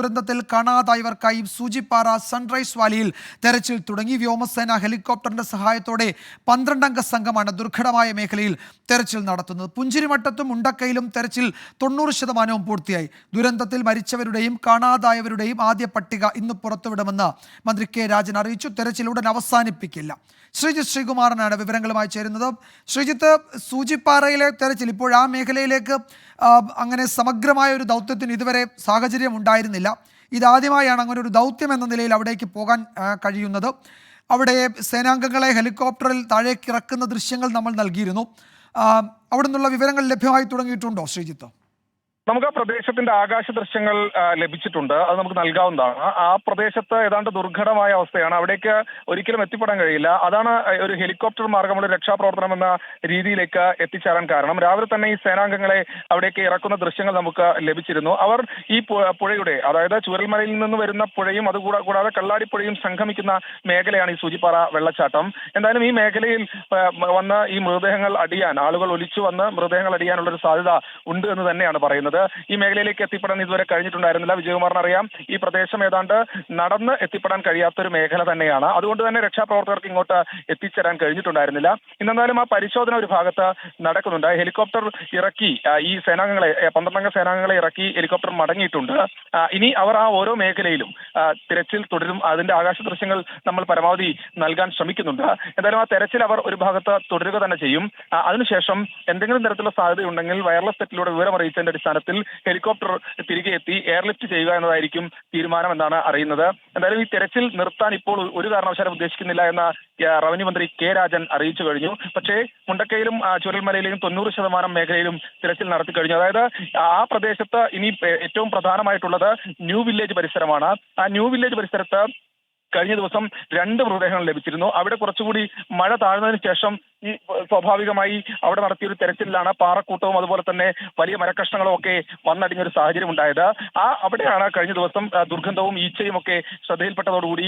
ദുരന്തത്തിൽ കാണാതായവർക്കായി സൂചിപ്പാറ സൺറൈസ് വാലിയിൽ തെരച്ചിൽ തുടങ്ങി. വ്യോമസേന ഹെലികോപ്റ്ററിന്റെ സഹായത്തോടെ 12-അംഗ സംഘമാണ് ദുർഘടമായ മേഖലയിൽ തെരച്ചിൽ നടത്തുന്നത്. പുഞ്ചിരിമട്ടത്തും മുണ്ടക്കയിലും തെരച്ചിൽ 90% പൂർത്തിയായി. ദുരന്തത്തിൽ മരിച്ചവരുടെയും കാണാതായവരുടെയും ആദ്യ പട്ടിക ഇന്ന് പുറത്തുവിടുമെന്ന് മന്ത്രി കെ രാജൻ അറിയിച്ചു. തെരച്ചിൽ ഉടൻ അവസാനിപ്പിക്കില്ല. ശ്രീജിത്ത് ശ്രീകുമാരനാണ് വിവരങ്ങളുമായി ചേരുന്നത്. ശ്രീജിത്ത്, സൂചിപ്പാറയിലെ തെരച്ചിൽ ഇപ്പോൾ ആ മേഖലയിലേക്ക് അങ്ങനെ സമഗ്രമായ ഒരു ദൗത്യത്തിന് ഇതുവരെ സാഹചര്യം ഉണ്ടായിരുന്നില്ല. ഇതാദ്യമായാണ് അങ്ങനെ ഒരു ദൗത്യം എന്ന നിലയിൽ അവിടേക്ക് പോകാൻ കഴിയുന്നത്. അവിടെ സേനാംഗങ്ങളെ ഹെലികോപ്റ്ററിൽ താഴേക്ക് ഇറക്കുന്ന ദൃശ്യങ്ങൾ നമ്മൾ നൽകിയിരുന്നു. അവിടെ നിന്നുള്ള വിവരങ്ങൾ ലഭ്യമായി തുടങ്ങിയിട്ടുണ്ടോ ശ്രീജിത്ത്? നമുക്ക് ആ പ്രദേശത്തിന്റെ ആകാശ ദൃശ്യങ്ങൾ ലഭിച്ചിട്ടുണ്ട്. അത് നമുക്ക് നൽകാവുന്നതാണ്. ആ പ്രദേശത്ത് ഏതാണ്ട് ദുർഘടമായ അവസ്ഥയാണ്. അവിടേക്ക് ഒരിക്കലും എത്തിപ്പെടാൻ കഴിയില്ല. അതാണ് ഒരു ഹെലികോപ്റ്റർ മാർഗമുള്ള രക്ഷാപ്രവർത്തനം എന്ന രീതിയിലേക്ക് എത്തിച്ചേരാൻ കാരണം. രാവിലെ തന്നെ ഈ സേനാംഗങ്ങളെ അവിടേക്ക് ഇറക്കുന്ന ദൃശ്യങ്ങൾ നമുക്ക് ലഭിച്ചിരുന്നു. അവർ ഈ പുഴയുടെ, അതായത് ചൂരൽമലയിൽ നിന്ന് വരുന്ന പുഴയും അതുകൂടാതെ കള്ളാടിപ്പുഴയും സംഗമിക്കുന്ന മേഖലയാണ് ഈ സൂചിപ്പാറ വെള്ളച്ചാട്ടം. എന്തായാലും ഈ മേഖലയിൽ വന്ന് ഈ മൃതദേഹങ്ങൾ അടിയാൻ, ആളുകൾ ഒലിച്ചു വന്ന് മൃതദേഹങ്ങൾ അടിയാനുള്ള ഒരു സാധ്യത ഉണ്ട് എന്ന് തന്നെയാണ് പറയുന്നത്. ഈ മേഖലയിലേക്ക് എത്തിപ്പെടാൻ ഇതുവരെ കഴിഞ്ഞിട്ടുണ്ടായിരുന്നില്ല. വിജയകുമാറിന് അറിയാം, ഈ പ്രദേശം ഏതാണ്ട് നടന്ന് എത്തിപ്പെടാൻ കഴിയാത്തൊരു മേഖല തന്നെയാണ്. അതുകൊണ്ട് തന്നെ രക്ഷാപ്രവർത്തകർക്ക് ഇങ്ങോട്ട് എത്തിച്ചേരാൻ കഴിഞ്ഞിട്ടുണ്ടായിരുന്നില്ല. ഇന്നെന്തായാലും ആ പരിശോധന ഒരു ഭാഗത്ത് നടക്കുന്നുണ്ട്. ഹെലികോപ്റ്റർ ഇറക്കി ഈ സേനാംഗങ്ങളെ 12-അംഗ സേനാംഗങ്ങളെ ഇറക്കി ഹെലികോപ്റ്റർ മടങ്ങിയിട്ടുണ്ട്. ഇനി അവർ ആ ഓരോ മേഖലയിലും തിരച്ചിൽ തുടരും. അതിന്റെ ആകാശ ദൃശ്യങ്ങൾ നമ്മൾ പരമാവധി നൽകാൻ ശ്രമിക്കുന്നുണ്ട്. എന്തായാലും ആ തെരച്ചിൽ അവർ ഒരു ഭാഗത്ത് തുടരുക തന്നെ ചെയ്യും. അതിനുശേഷം എന്തെങ്കിലും തരത്തിലുള്ള സാധ്യതയുണ്ടെങ്കിൽ വയർലെസ് സെറ്റിലൂടെ വിവരം അറിയിച്ചതിന്റെ അടിസ്ഥാനത്തിൽ ഹെലികോപ്റ്റർ തിരികെ എത്തി എയർലിഫ്റ്റ് ചെയ്യുക എന്നതായിരിക്കും തീരുമാനം എന്നാണ് അറിയുന്നത്. എന്തായാലും ഈ തെരച്ചിൽ നിർത്താൻ ഇപ്പോൾ ഒരു കാരണവശാലും ഉദ്ദേശിക്കുന്നില്ല എന്ന റവന്യൂ മന്ത്രി കെ രാജൻ അറിയിച്ചു കഴിഞ്ഞു. പക്ഷേ മുണ്ടക്കയിലും ചുരൽമലയിലെയും 90% മേഖലയിലും തിരച്ചിൽ നടത്തി കഴിഞ്ഞു. അതായത് ആ പ്രദേശത്ത് ഇനി ഏറ്റവും പ്രധാനമായിട്ടുള്ളത് ന്യൂ വില്ലേജ് പരിസരമാണ്. ആ ന്യൂ വില്ലേജ് പരിസരത്ത് കഴിഞ്ഞ ദിവസം 2 മൃതദേഹങ്ങൾ ലഭിച്ചിരുന്നു. അവിടെ കുറച്ചുകൂടി മഴ താഴ്ന്നതിന് ശേഷം ഈ സ്വാഭാവികമായി അവിടെ നടത്തിയൊരു തെരച്ചിലാണ് പാറക്കൂട്ടവും അതുപോലെ തന്നെ വലിയ മരക്കഷ്ണങ്ങളും ഒക്കെ വന്നടിഞ്ഞൊരു സാഹചര്യം ഉണ്ടായത്. അവിടെയാണ് കഴിഞ്ഞ ദിവസം ദുർഗന്ധവും ഈച്ചയും ഒക്കെ ശ്രദ്ധയിൽപ്പെട്ടതോടുകൂടി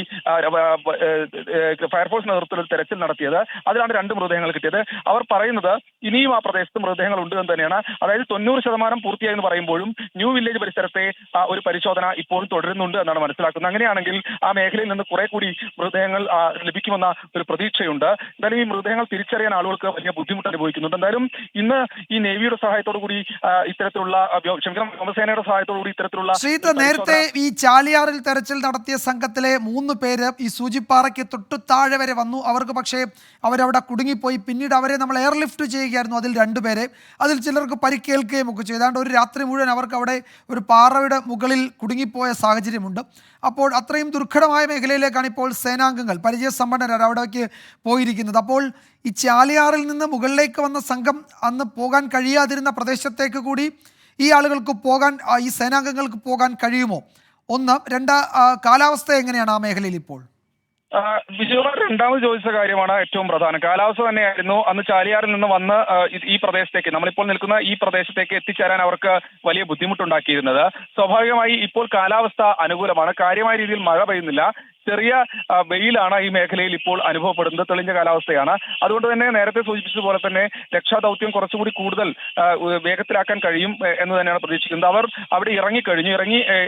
ഫയർഫോഴ്സ് നേതൃത്വത്തിൽ തെരച്ചിൽ നടത്തിയത്. അതിലാണ് 2 മൃതദേഹങ്ങൾ കിട്ടിയത്. അവർ പറയുന്നത് ഇനിയും ആ പ്രദേശത്ത് മൃതദേഹങ്ങൾ ഉണ്ട് എന്ന് തന്നെയാണ്. അതായത് 90% പൂർത്തിയായി എന്ന് പറയുമ്പോഴും ന്യൂ വില്ലേജ് പരിസരത്തെ ഒരു പരിശോധന ഇപ്പോൾ തുടരുന്നുണ്ട് എന്നാണ് മനസ്സിലാക്കുന്നത്. അങ്ങനെയാണെങ്കിൽ ആ മേഖലയിൽ നിന്ന് കുറെ കൂടി മൃതദേഹങ്ങൾ ലഭിക്കുമെന്ന ഒരു പ്രതീക്ഷയുണ്ട്. എന്തായാലും ഈ മൃതദേഹങ്ങൾ തിരിച്ചറിയാൻ ആളുകൾക്ക് വലിയ ബുദ്ധിമുട്ട് അനുഭവിക്കുന്നുണ്ട്. എന്തായാലും ഇന്ന് ഈ നേവിയുടെ സഹായത്തോടു കൂടി ഇത്തരത്തിലുള്ള വ്യോമസേനയുടെ സഹായത്തോടു കൂടി ഇത്തരത്തിലുള്ള നേരത്തെ ഈ ചാലിയാറിൽ തെരച്ചിൽ നടത്തിയ സംഘത്തിലെ 3 പേര് ഈ സൂചിപ്പാറയ്ക്ക് തൊട്ടു താഴെ വരെ വന്നു. അവർക്ക് പക്ഷേ അവരവിടെ കുടുങ്ങിപ്പോയി. പിന്നീട് അവരെ നമ്മൾ എയർലിഫ്റ്റ് ചെയ്യുകയായിരുന്നു. അതിൽ 2 പേരെ, അതിൽ ചിലർക്ക് പരിക്കേൽക്കുകയും ഒക്കെ ചെയ്താണ്ട് ഒരു രാത്രി മുഴുവൻ അവർക്ക് അവിടെ ഒരു പാറയുടെ മുകളിൽ കുടുങ്ങിപ്പോയ സാഹചര്യമുണ്ട്. അപ്പോൾ അത്രയും ദുർഘടമായ മേഖലയിലേക്കാണ് ഇപ്പോൾ സേനാംഗങ്ങൾ പരിചയസമ്പന്നരാർ അവിടേക്ക് പോയിരിക്കുന്നത്. അപ്പോൾ ഈ ചാലിയാറിൽ നിന്ന് മുകളിലേക്ക് വന്ന സംഘം അന്ന് പോകാൻ കഴിയാതിരുന്ന പ്രദേശത്തേക്ക് കൂടി ഈ ആളുകൾക്ക് പോകാൻ, ഈ സേനാംഗങ്ങൾക്ക് പോകാൻ കഴിയുമോ? 1. 2, കാലാവസ്ഥ എങ്ങനെയാണ് ആ മേഖലയിൽ ഇപ്പോൾ? വിജയകുമാർ രണ്ടാമത് ചോദിച്ച കാര്യമാണ് ഏറ്റവും പ്രധാനം. കാലാവസ്ഥ തന്നെയായിരുന്നു അന്ന് ചാലിയാറിൽ നിന്ന് വന്ന് ഈ പ്രദേശത്തേക്ക്, നമ്മളിപ്പോൾ നിൽക്കുന്ന ഈ പ്രദേശത്തേക്ക് എത്തിച്ചേരാൻ അവർക്ക് വലിയ ബുദ്ധിമുട്ടുണ്ടാക്കിയിരുന്നത്. സ്വാഭാവികമായി ഇപ്പോൾ കാലാവസ്ഥ അനുകൂലമാണ്. കാര്യമായ രീതിയിൽ മഴ പെയ്യുന്നില്ല. ചെറിയ വെയിലാണ് ഈ മേഖലയിൽ ഇപ്പോൾ അനുഭവപ്പെടുന്നത്. തെളിഞ്ഞ കാലാവസ്ഥയാണ്. അതുകൊണ്ട് തന്നെ നേരത്തെ സൂചിപ്പിച്ചതുപോലെ തന്നെ രക്ഷാദൗത്യം കുറച്ചുകൂടി കൂടുതൽ വേഗത്തിലാക്കാൻ കഴിയും എന്ന് തന്നെയാണ് പ്രതീക്ഷിക്കുന്നത്. അവർ അവിടെ ഇറങ്ങിക്കഴിഞ്ഞു.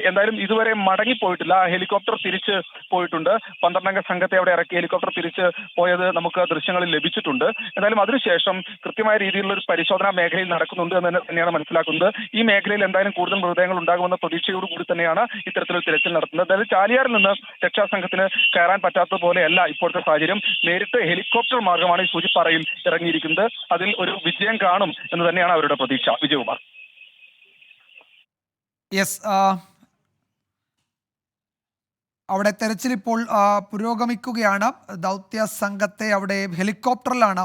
എന്തായാലും ഇതുവരെ മടങ്ങിപ്പോയിട്ടില്ല. ഹെലികോപ്റ്റർ തിരിച്ച് പോയിട്ടുണ്ട്. 12-അംഗ സംഘത്തെ അവിടെ ഇറക്കി ഹെലികോപ്റ്റർ തിരിച്ച് പോയത് നമുക്ക് ദൃശ്യങ്ങളിൽ ലഭിച്ചിട്ടുണ്ട്. എന്തായാലും അതിനുശേഷം കൃത്യമായ രീതിയിലുള്ള ഒരു പരിശോധനാ മേഖലയിൽ നടക്കുന്നുണ്ട് എന്ന് തന്നെയാണ് മനസ്സിലാക്കുന്നത്. ഈ മേഖലയിൽ എന്തായാലും കൂടുതൽ മൃതദേഹങ്ങൾ ഉണ്ടാകുമെന്ന പ്രതീക്ഷയോടുകൂടി തന്നെയാണ് ഇത്തരത്തിലൊരു തിരച്ചിൽ നടത്തുന്നത്. അതായത് ചാലിയാറിൽ നിന്ന് രക്ഷാസംഘത്തിന് കയറാൻ പറ്റാത്തതുപോലെയല്ല ഇപ്പോഴത്തെ സാഹചര്യം. നേരിട്ട് ഹെലികോപ്റ്റർ മാർഗമാണ് ഈ സൂചിപ്പാറയിൽ ഇറങ്ങിയിരിക്കുന്നത്. അതിൽ ഒരു വിജയം കാണും എന്ന് തന്നെയാണ് അവരുടെ പ്രതീക്ഷ. വിജയകുമാർ. യെസ്, അവിടെ തെരച്ചിൽ ഇപ്പോൾ പുരോഗമിക്കുകയാണ്. ദൗത്യ സംഘത്തെ അവിടെ ഹെലികോപ്റ്ററിലാണ്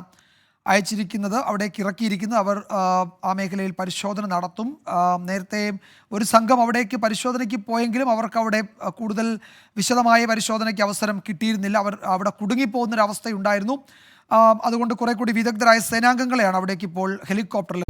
അയച്ചിരിക്കുന്നത്, അവിടേക്ക് ഇറക്കിയിരിക്കുന്നത്. അവർ ആ മേഖലയിൽ പരിശോധന നടത്തും. നേരത്തെ ഒരു സംഘം അവിടേക്ക് പരിശോധനയ്ക്ക് പോയെങ്കിലും അവർക്ക് അവിടെ കൂടുതൽ വിശദമായ പരിശോധനയ്ക്ക് അവസരം കിട്ടിയിരുന്നില്ല. അവർ അവിടെ കുടുങ്ങിപ്പോകുന്നൊരവസ്ഥയുണ്ടായിരുന്നു. അതുകൊണ്ട് കുറെ കൂടി വിദഗ്ധരായ സേനാംഗങ്ങളെയാണ് അവിടേക്ക് ഇപ്പോൾ ഹെലികോപ്റ്ററിൽ